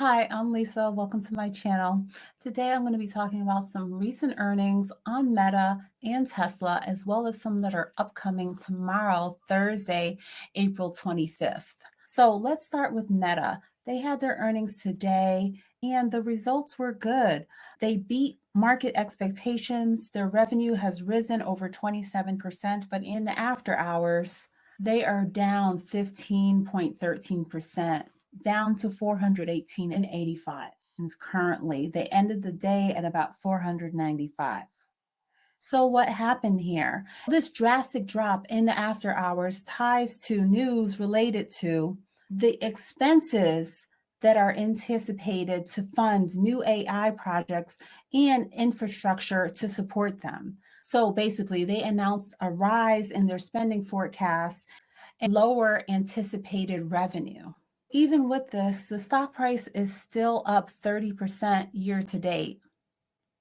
Hi, I'm Lisa. Welcome to my channel. Today I'm going to be talking about some recent earnings on Meta and Tesla, as well as some that are upcoming tomorrow, Thursday, April 25th. So let's start with Meta. They had their earnings today and the results were good. They beat market expectations. Their revenue has risen over 27%, but in the after hours, they are down 15.13%. Down to 418.85. And currently, they ended the day at about 495. So what happened here? This drastic drop in the after hours ties to news related to the expenses that are anticipated to fund new AI projects and infrastructure to support them. So basically, they announced a rise in their spending forecasts and lower anticipated revenue. Even with this, the stock price is still up 30% year to date.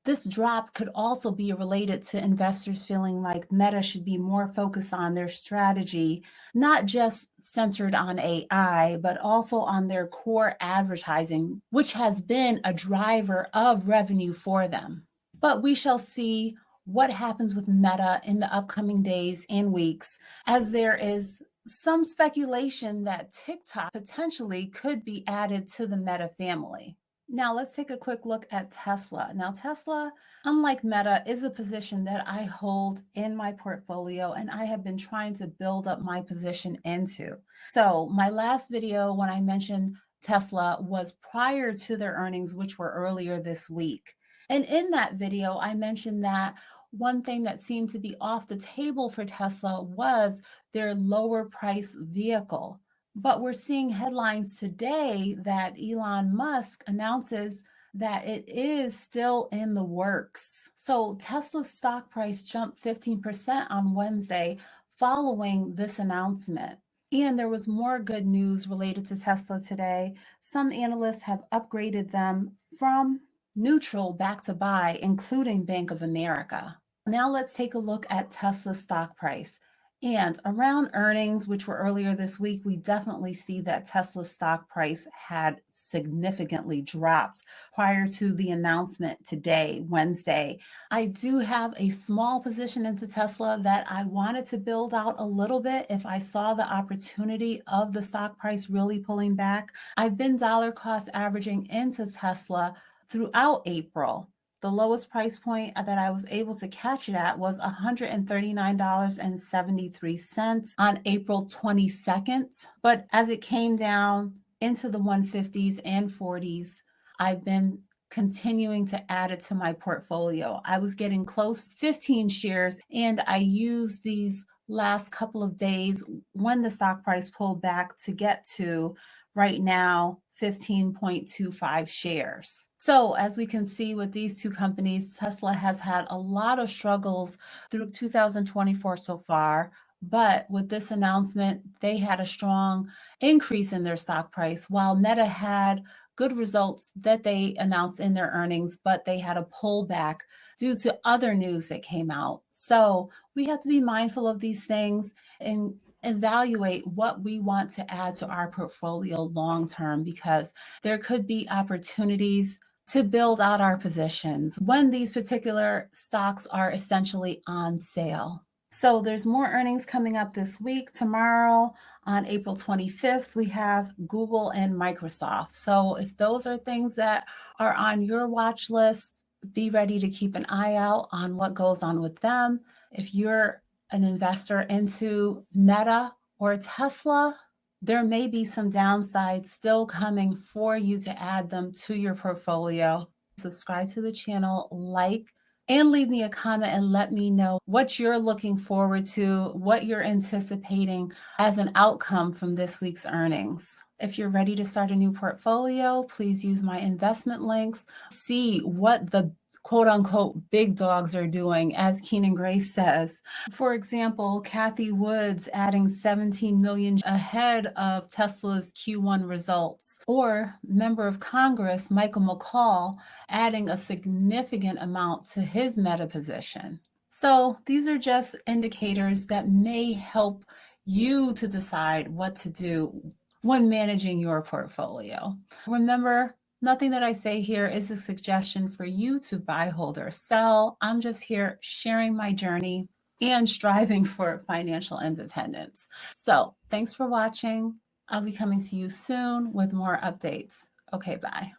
This drop could also be related to investors feeling like Meta should be more focused on their strategy, not just centered on AI, but also on their core advertising, which has been a driver of revenue for them. But we shall see what happens with Meta in the upcoming days and weeks, as there is some speculation that TikTok potentially could be added to the Meta family. Now let's take a quick look at Tesla. Now Tesla, unlike Meta, is a position that I hold in my portfolio and I have been trying to build up my position into. So my last video when I mentioned Tesla was prior to their earnings, which were earlier this week. And in that video, I mentioned that one thing that seemed to be off the table for Tesla was their lower price vehicle. But we're seeing headlines today that Elon Musk announces that it is still in the works. So Tesla's stock price jumped 15% on Wednesday following this announcement. And there was more good news related to Tesla today. Some analysts have upgraded them from neutral back to buy, including Bank of America. Now let's take a look at Tesla's stock price. And around earnings, which were earlier this week, we definitely see that Tesla's stock price had significantly dropped prior to the announcement today, Wednesday. I do have a small position into Tesla that I wanted to build out a little bit if I saw the opportunity of the stock price really pulling back. I've been dollar cost averaging into Tesla throughout April. The lowest price point that I was able to catch it at was $139.73 on April 22nd. But as it came down into the 150s and 40s, I've been continuing to add it to my portfolio. I was getting close 15 shares, and I used these last couple of days when the stock price pulled back to get to right now 15.25 shares. So as we can see with these two companies, Tesla has had a lot of struggles through 2024 so far. But with this announcement, they had a strong increase in their stock price, while Meta had good results that they announced in their earnings, but they had a pullback due to other news that came out. So we have to be mindful of these things and evaluate what we want to add to our portfolio long term, because there could be opportunities to build out our positions when these particular stocks are essentially on sale. So there's more earnings coming up this week. Tomorrow on April 25th, we have Google and Microsoft. So if those are things that are on your watch list, be ready to keep an eye out on what goes on with them. If you're an investor into Meta or Tesla, there may be some downsides still coming for you to add them to your portfolio. Subscribe to the channel, like, and leave me a comment and let me know what you're looking forward to, what you're anticipating as an outcome from this week's earnings. If you're ready to start a new portfolio, please use my investment links. See what the quote unquote big dogs are doing, as Keenan Grace says. For example, Kathy Woods adding 17 million ahead of Tesla's Q1 results, or member of Congress Michael McCall adding a significant amount to his Meta position. So these are just indicators that may help you to decide what to do when managing your portfolio. Remember, Nothing that I say here is a suggestion for you to buy, hold, or sell. I'm just here sharing my journey and striving for financial independence. So thanks for watching. I'll be coming to you soon with more updates. Okay, bye.